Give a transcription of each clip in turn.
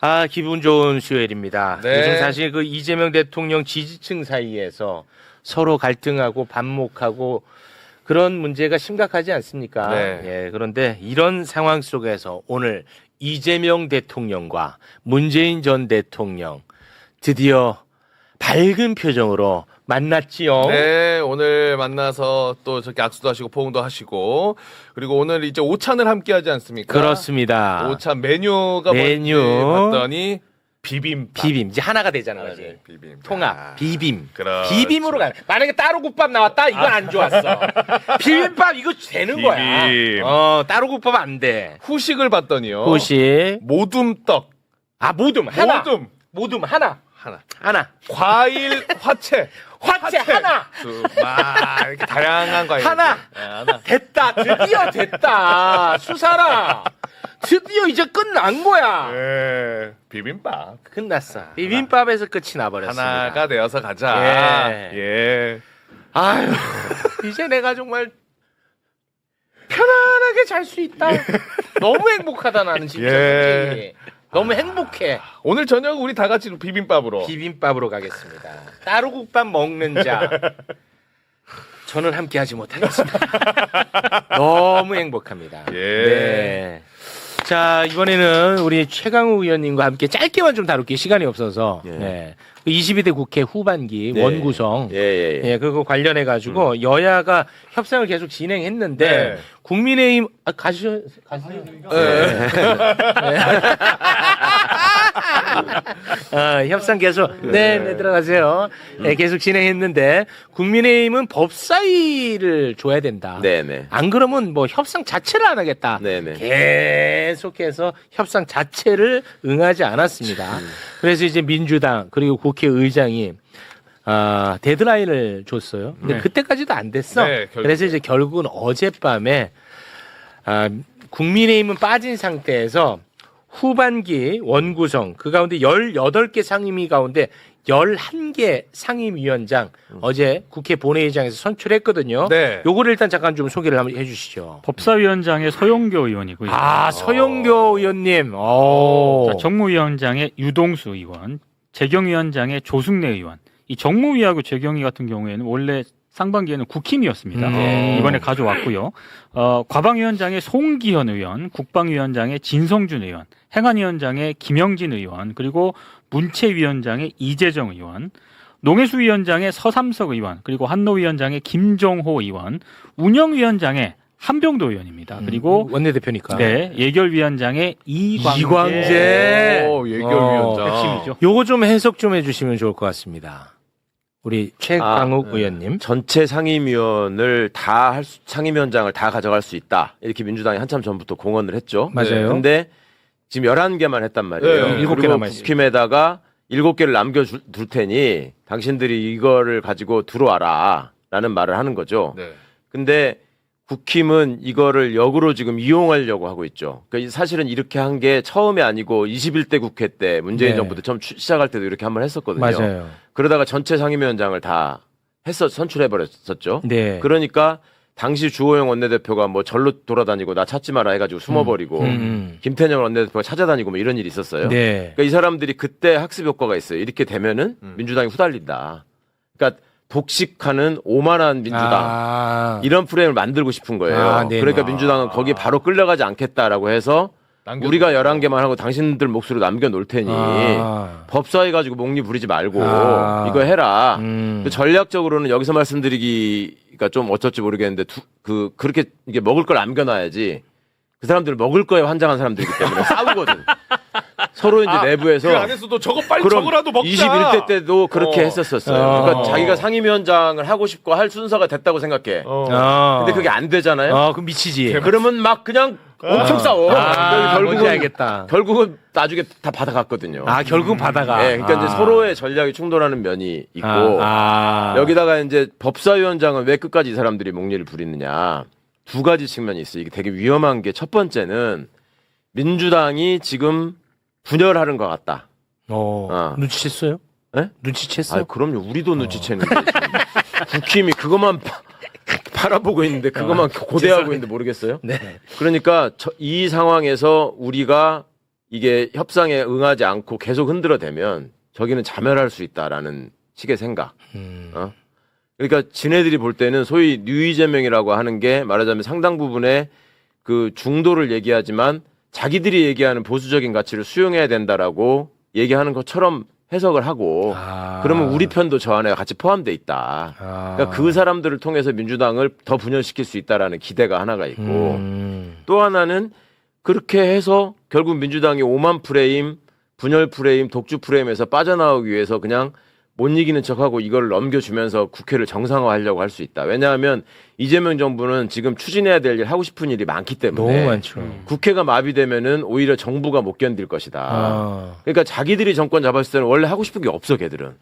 아, 기분 좋은 수요일입니다. 네. 요즘 사실 그 이재명 대통령 지지층 사이에서 서로 갈등하고 반목하고 그런 문제가 심각하지 않습니까? 네. 예, 그런데 이런 상황 속에서 오늘 이재명 대통령과 문재인 전 대통령 드디어 밝은 표정으로 만났지요. 네, 오늘 만나서 또 저렇게 악수도 하시고 포옹도 하시고 그리고 오늘 이제 오찬을 함께 하지 않습니까? 그렇습니다. 오찬 메뉴가 메뉴. 뭔지 봤더니 비빔밥. 비빔 이제 하나가 되잖아, 그지? 네, 비빔. 통합 비빔. 그렇죠. 비빔으로 가. 만약에 따로 국밥 나왔다, 이건 안 좋았어. 비빔밥 이거 되는 비빔. 거야. 따로 국밥 안 돼. 후식을 봤더니요. 혹시 모둠떡. 아 모둠 하나. 모둠 하나. 하나. 과일 화채. 화채 하나. 막 이렇게 다양한 과일. 하나. 네, 하나. 됐다. 드디어 됐다. 수사라. 드디어 이제 끝난 거야. 네, 비빔밥. 끝났어. 비빔밥에서 끝이 나버렸습니다. 하나가 되어서 가자. 예. 예. 아유, 이제 내가 정말 편안하게 잘 수 있다. 너무 행복하다 나는 진짜. 예. 솔직히. 너무 행복해. 오늘 저녁 우리 다 같이 비빔밥으로. 비빔밥으로 가겠습니다. 따로 국밥 먹는 자. 저는 함께하지 못하겠습니다. 너무 행복합니다. 예. 네. 자, 이번에는 우리 최강우 의원님과 함께 짧게만 좀 다룰게요. 시간이 없어서. 예. 네. 22대 국회 후반기 네. 원구성. 예. 그거 관련해 가지고 여야가 협상을 계속 진행했는데 네. 국민의힘 가세요. 협상 계속 네 들어가세요. 네, 계속 진행했는데 국민의힘은 법사위를 줘야 된다. 네네. 안 그러면 뭐 협상 자체를 안 하겠다. 네네. 계속해서 협상 자체를 응하지 않았습니다. 그래서 이제 민주당 그리고 국회의장이 데드라인을 줬어요. 근데 네. 그때까지도 안 됐어. 네, 결국은. 그래서 이제 결국은 어젯밤에 국민의힘은 빠진 상태에서 후반기 원구성 그 가운데 18개 상임위 가운데 11개 상임위원장 어제 국회 본회의장에서 선출했거든요. 네. 요거를 일단 잠깐 좀 소개를 한번 해주시죠. 법사위원장의 서용교 의원이고요. 서영교 의원님. 오. 자, 정무위원장의 유동수 의원, 재경위원장의 조승래 의원. 이 정무위하고 재경위 같은 경우에는 원래 상반기에는 국힘이었습니다. 이번에 가져왔고요. 과방위원장의 송기현 의원, 국방위원장의 진성준 의원, 행안위원장의 김영진 의원, 그리고 문체위원장의 이재정 의원, 농해수위원장의 서삼석 의원, 그리고 한노위원장의 김정호 의원, 운영위원장의 한병도 의원입니다. 그리고 원내대표니까. 네, 예결위원장의 이광재. 오, 예결위원장. 핵심이죠. 요거 좀 해석 좀 해주시면 좋을 것 같습니다. 우리 최강욱 의원님. 전체 상임위원을 상임위원장을 다 가져갈 수 있다. 이렇게 민주당이 한참 전부터 공언을 했죠. 맞아요. 근데 지금 11개만 했단 말이에요. 네, 7개 그리고 남아있습니다. 국힘에다가 7개를 남겨둘 테니 당신들이 이거를 가지고 들어와라. 라는 말을 하는 거죠. 네. 근데 국힘은 이거를 역으로 지금 이용하려고 하고 있죠. 그러니까 사실은 이렇게 한 게 처음이 아니고 21대 국회 때 문재인 네. 정부 때 처음 시작할 때도 이렇게 한번 했었거든요. 맞아요. 그러다가 전체 상임위원장을 다 선출해버렸었죠. 네. 그러니까 당시 주호영 원내대표가 뭐 절로 돌아다니고 나 찾지 마라 해가지고 숨어버리고 김태년 원내대표가 찾아다니고 뭐 이런 일이 있었어요. 네. 그러니까 이 사람들이 그때 학습 효과가 있어요. 이렇게 되면은 민주당이 후달린다. 그러니까 독식하는 오만한 민주당 이런 프레임을 만들고 싶은 거예요. 네. 그러니까 민주당은 거기에 바로 끌려가지 않겠다라고 해서 우리가 11개만 하고 당신들 몫으로 남겨놓을 테니 법사위 가지고 목리 부리지 말고 이거 해라. 전략적으로는 여기서 말씀드리기가 좀 어쩔지 모르겠는데 그렇게 이게 먹을 걸 남겨놔야지 그 사람들 먹을 거에 환장한 사람들이기 때문에 싸우거든. 서로 이제 내부에서 그 안에서도 저거 빨리 그럼 저거라도 먹자. 21대 때도 그렇게 했었어요. 그러니까 자기가 상임위원장을 하고 싶고 할 순서가 됐다고 생각해. 근데 그게 안 되잖아요. 그럼 미치지. 그러면 막 그냥 엄청 싸워. 뭔지 알겠다. 결국은 나중에 다 받아갔거든요. 결국은 받아가. 네, 그러니까 이제 서로의 전략이 충돌하는 면이 있고 여기다가 이제 법사위원장은 왜 끝까지 이 사람들이 목리를 부리느냐. 두 가지 측면이 있어요. 이게 되게 위험한 게 첫 번째는 민주당이 지금 분열하는 것 같다. 눈치챘어요? 네? 눈치챘어? 그럼요. 우리도 눈치채는데. 국힘이 그것만 바라보고 있는데 그것만 고대하고 있는데 모르겠어요? 네. 그러니까 이 상황에서 우리가 이게 협상에 응하지 않고 계속 흔들어대면 저기는 자멸할 수 있다라는 식의 생각. 그러니까 지네들이 볼 때는 소위 뉴이재명이라고 하는 게 말하자면 상당 부분의 그 중도를 얘기하지만 자기들이 얘기하는 보수적인 가치를 수용해야 된다라고 얘기하는 것처럼 해석을 하고 그러면 우리 편도 저 안에 같이 포함돼 있다. 그러니까 그 사람들을 통해서 민주당을 더 분열시킬 수 있다라는 기대가 하나가 있고 또 하나는 그렇게 해서 결국 민주당이 오만 프레임, 분열 프레임, 독주 프레임에서 빠져나오기 위해서 그냥 못 이기는 척하고 이걸 넘겨주면서 국회를 정상화하려고 할 수 있다. 왜냐하면 이재명 정부는 지금 추진해야 될 일, 하고 싶은 일이 많기 때문에 너무 많죠. 국회가 마비되면은 오히려 정부가 못 견딜 것이다. 그러니까 자기들이 정권 잡았을 때는 원래 하고 싶은 게 없어, 걔들은.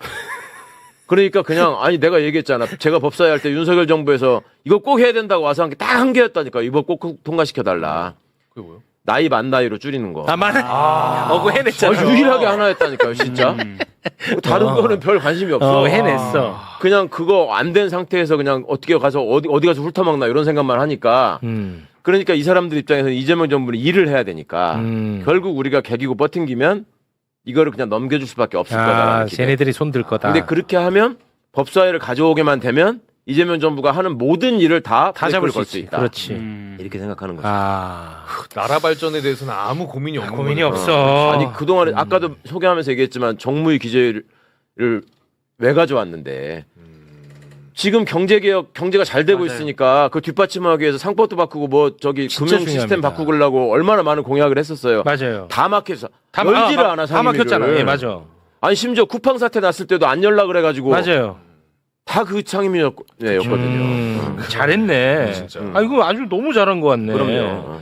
그러니까 그냥 아니 내가 얘기했잖아. 제가 법사위 할 때 윤석열 정부에서 이거 꼭 해야 된다고 와서 한 게 딱 한 개였다니까. 이거 꼭 통과시켜달라. 그게 뭐요? 나이 만 나이로 줄이는 거. 그거 해냈잖아. 유일하게 하나였다니까요, 진짜. 다른 거는 별 관심이 없어. 해냈어. 그냥 그거 안 된 상태에서 그냥 어떻게 가서 어디 가서 훑어먹나 이런 생각만 하니까. 그러니까 이 사람들 입장에서는 이재명 정부는 일을 해야 되니까 결국 우리가 개기고 버팅기면 이거를 그냥 넘겨줄 수밖에 없을 거다라는 기대. 쟤네들이 손들 거다. 근데 그렇게 하면 법사위를 가져오게만 되면 이재명 정부가 하는 모든 일을 다 잡을 걸 수 있다. 그렇지. 이렇게 생각하는 거죠. 나라 발전에 대해서는 아무 고민이 없는 고민이 거죠. 없어. 아니 그동안에 아까도 소개하면서 얘기했지만 정무위 기재를 왜 가져왔는데 지금 경제가 잘 되고 있으니까 그 뒷받침하기 위해서 상법도 바꾸고 뭐 저기 진짜 금융 시스템 중요합니다. 바꾸려고 얼마나 많은 공약을 했었어요. 맞아요. 다 막혀서 열지를 않아. 다 막혔잖아. 예, 맞아. 아니 심지어 쿠팡 사태 났을 때도 안 열라 그래가지고 맞아요. 다 그 창임이었거든요. 잘했네. 진짜. 이거 아주 너무 잘한 것 같네. 그럼요.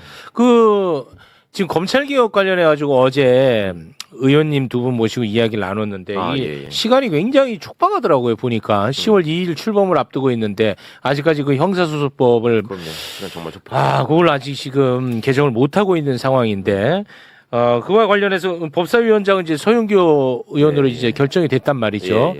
지금 검찰개혁 관련해 가지고 어제 의원님 두 분 모시고 이야기를 나눴는데 이 시간이 굉장히 촉박하더라고요. 보니까 10월 2일 출범을 앞두고 있는데 아직까지 그 형사소송법을 그럼요. 정말 촉박. 그걸 아직 지금 개정을 못 하고 있는 상황인데 그와 관련해서 법사위원장은 이제 서영교 의원으로 이제 결정이 됐단 말이죠.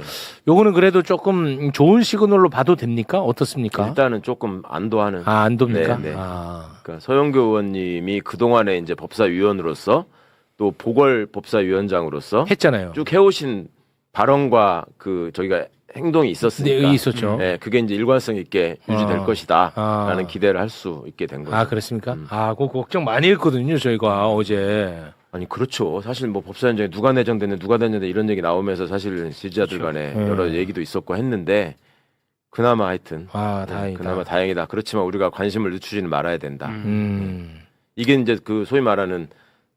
요거는 그래도 조금 좋은 시그널로 봐도 됩니까? 어떻습니까? 일단은 조금 안도하는. 안 돕니까? 네. 그러니까 서영교 의원님이 그 동안에 이제 법사위원으로서 또 보궐 법사위원장으로서 했잖아요. 쭉 해오신 발언과 그 저희가 행동이 있었으니까. 네, 있었죠. 네, 그게 이제 일관성 있게 유지될 것이다라는 기대를 할 수 있게 된 거죠. 그렇습니까? 그거 걱정 많이 했거든요, 저희가 어제. 아니 그렇죠. 사실 뭐 법사위원장이 누가 내정됐네, 누가 됐는데 이런 얘기 나오면서 사실 지지자들 간에 여러 얘기도 있었고 했는데 그나마 하여튼 다행이다. 그나마 다행이다. 그렇지만 우리가 관심을 늦추지는 말아야 된다. 이게 이제 그 소위 말하는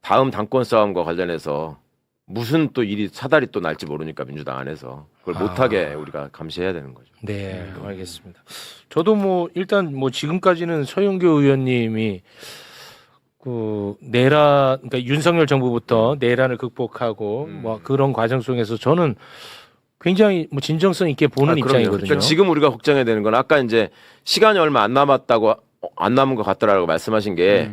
다음 당권 싸움과 관련해서 무슨 또 일이 사달이 또 날지 모르니까 민주당 안에서 그걸 못하게 우리가 감시해야 되는 거죠. 네, 알겠습니다. 저도 뭐 일단 뭐 지금까지는 서영교 의원님이 그 그러니까 윤석열 정부부터 내란을 극복하고 뭐 그런 과정 속에서 저는 굉장히 뭐 진정성 있게 보는 입장이거든요. 그러니까 지금 우리가 걱정해야 되는 건 아까 이제 시간이 얼마 안 남은 것 같더라고 말씀하신 게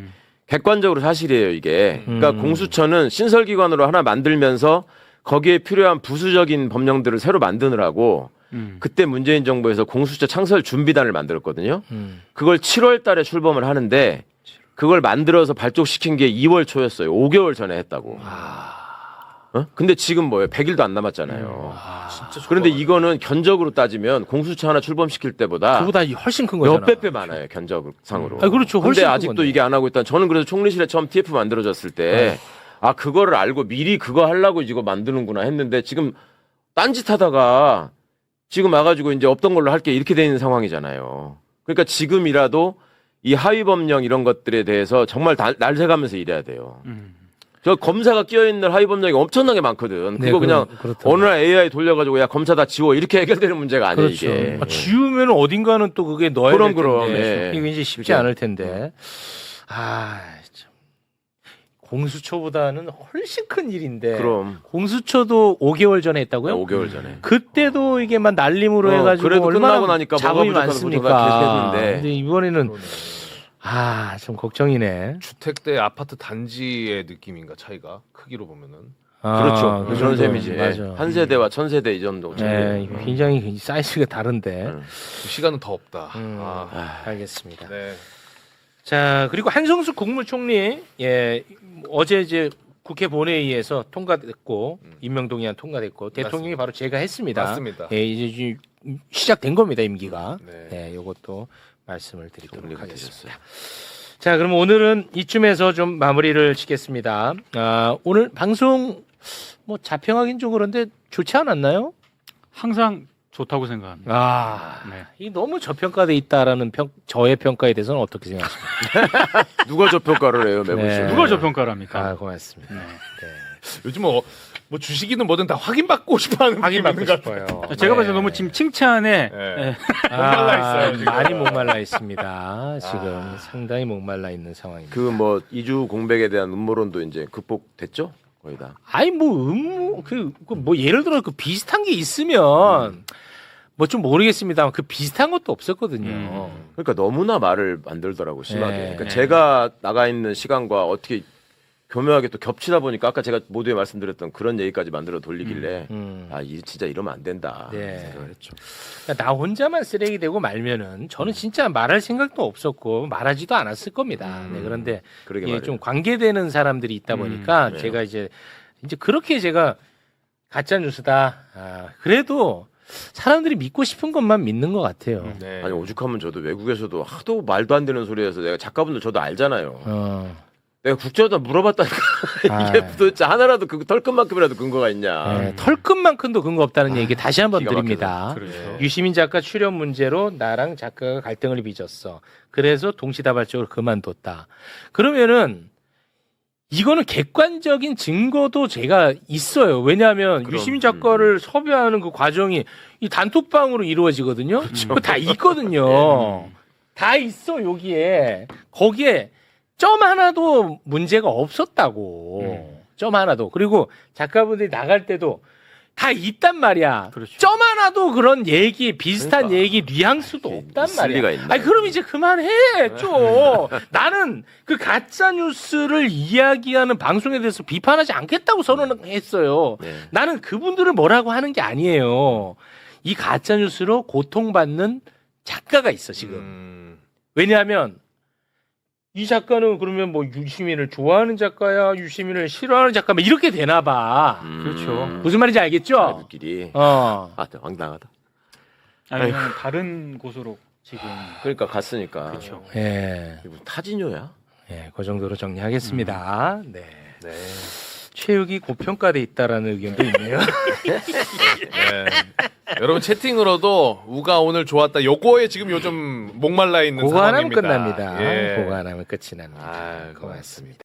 객관적으로 사실이에요, 이게. 그러니까 공수처는 신설기관으로 하나 만들면서 거기에 필요한 부수적인 법령들을 새로 만드느라고 그때 문재인 정부에서 공수처 창설 준비단을 만들었거든요. 그걸 7월 달에 출범을 하는데 그걸 만들어서 발족시킨 게 2월 초였어요. 5개월 전에 했다고. 근데 지금 뭐예요? 100일도 안 남았잖아요. 진짜 그런데 이거는 견적으로 따지면 공수처 하나 출범시킬 때보다 그보다 훨씬 큰 거잖아. 몇백 배 많아요, 견적상으로. 그렇죠. 근데 훨씬 아직도 이게 안 하고 있다. 저는 그래서 총리실에 처음 TF 만들어졌을 때 그거를 알고 미리 그거 하려고 이거 만드는구나 했는데 지금 딴짓하다가 지금 와가지고 이제 없던 걸로 할게 이렇게 돼 있는 상황이잖아요. 그러니까 지금이라도 이 하위 법령 이런 것들에 대해서 정말 날 새가면서 일해야 돼요. 저 검사가 끼어있는 하위 법령이 엄청나게 많거든. 그거 그냥 어느 날 AI 돌려가지고 야 검사 다 지워 이렇게 해결되는 문제가 아니에요. 그렇죠. 이게. 지우면 어딘가는 또 그게 넣어야 될 텐데 예. 이게 이제 쉽지 않을 텐데. 참. 공수처보다는 훨씬 큰 일인데. 그럼. 공수처도 5개월 전에 했다고요? 네, 5개월 전에. 그때도 이게 막 날림으로 해가지고 그래도 얼마나 끝나고 나니까 자금이 뭐가 많습니까? 계속 했는데. 근데 이번에는 좀 걱정이네. 주택대 아파트 단지의 느낌인가 차이가 크기로 보면은 그렇죠. 그 그런 정도. 셈이지. 맞아. 한 세대와 천 세대 이 정도. 네, 굉장히 사이즈가 다른데. 시간은 더 없다. 알겠습니다. 네. 자, 그리고 한성수 국무총리, 어제 이제 국회 본회의에서 통과됐고 임명동의안 통과됐고 대통령이 바로 제가 했습니다. 맞습니다. 예, 이제 시작된 겁니다 임기가. 네. 네, 이것도 말씀을 드리도록 정리가 하겠습니다. 되셨어요. 자, 그럼 오늘은 이쯤에서 좀 마무리를 짓겠습니다. 오늘 방송 뭐 자평하긴 좀 그런데 좋지 않았나요? 항상 좋다고 생각합니다. 네. 이 너무 저평가돼 있다라는 저의 평가에 대해서는 어떻게 생각하십니까? 누가 저평가를 해요 매번 네. 네. 누가 저평가를 합니까? 고맙습니다. 네. 요즘 뭐 주식이든 뭐든 다 확인받고 싶어하는 확인받고 느낌이 싶어요. 제가 봤을 때 네. 너무 지금 칭찬에 네. 목말라 있어요, 지금. 많이 목말라 있습니다. 지금 상당히 목말라 있는 상황입니다. 그 뭐 이주 공백에 대한 음모론도 이제 극복됐죠 거의 다. 아니 뭐 뭐 예를 들어 그 비슷한 게 있으면 뭐 좀 모르겠습니다만 그 비슷한 것도 없었거든요. 그러니까 너무나 말을 만들더라고 심하게. 네. 그러니까 네. 제가 나가 있는 시간과 어떻게 교묘하게 또 겹치다 보니까 아까 제가 모두에 말씀드렸던 그런 얘기까지 만들어 돌리길래 진짜 이러면 안 된다 네. 생각을 했죠. 그러니까 나 혼자만 쓰레기 되고 말면은 저는 진짜 말할 생각도 없었고 말하지도 않았을 겁니다. 네, 그런데 그러게 이게 말이에요. 좀 관계되는 사람들이 있다 보니까 그래요. 제가 이제 그렇게 제가 가짜 뉴스다. 그래도 사람들이 믿고 싶은 것만 믿는 것 같아요. 네. 아니 오죽하면 저도 외국에서도 하도 말도 안 되는 소리해서 내가 작가분들 저도 알잖아요. 내가 국제화도 물어봤다니까 이게 도대체 하나라도 그 털끝만큼이라도 근거가 있냐. 네, 털끝만큼도 근거 없다는 얘기 다시 한번 기가 드립니다. 그렇죠. 유시민 작가 출연 문제로 나랑 작가가 갈등을 빚었어. 그래서 동시다발적으로 그만뒀다. 그러면은 이거는 객관적인 증거도 제가 있어요. 왜냐하면 그럼, 유시민 작가를 섭외하는 그 과정이 이 단톡방으로 이루어지거든요. 그거 다 있거든요. 다 있어 여기에. 거기에 점 하나도 문제가 없었다고. 점 하나도. 그리고 작가분들이 나갈 때도 다 있단 말이야. 그렇죠. 점 하나도 그런 얘기, 비슷한 그러니까. 얘기, 뉘앙스도 없단 있을 말이야. 리가 있나. 아니, 그럼 이제 그만해, 좀. 나는 그 가짜뉴스를 이야기하는 방송에 대해서 비판하지 않겠다고 선언했어요. 네. 나는 그분들을 뭐라고 하는 게 아니에요. 이 가짜뉴스로 고통받는 작가가 있어, 지금. 왜냐하면 이 작가는 그러면 뭐 유시민을 좋아하는 작가야, 유시민을 싫어하는 작가, 뭐 이렇게 되나 봐. 그렇죠. 무슨 말인지 알겠죠? 아들끼리 황당하다. 아니면 다른 곳으로 지금 그러니까 갔으니까. 그렇죠. 예. 이게 무슨 타진요야? 예, 그 정도로 정리하겠습니다. 네. 체육이 고평가돼 있다라는 의견도 있네요. 네. 여러분 채팅으로도 우가 오늘 좋았다. 요거에 지금 요즘 목말라 있는 그거 하나면 상황입니다. 끝납니다. 예. 그거 하나면 끝이 납니다. 아유, 고맙습니다.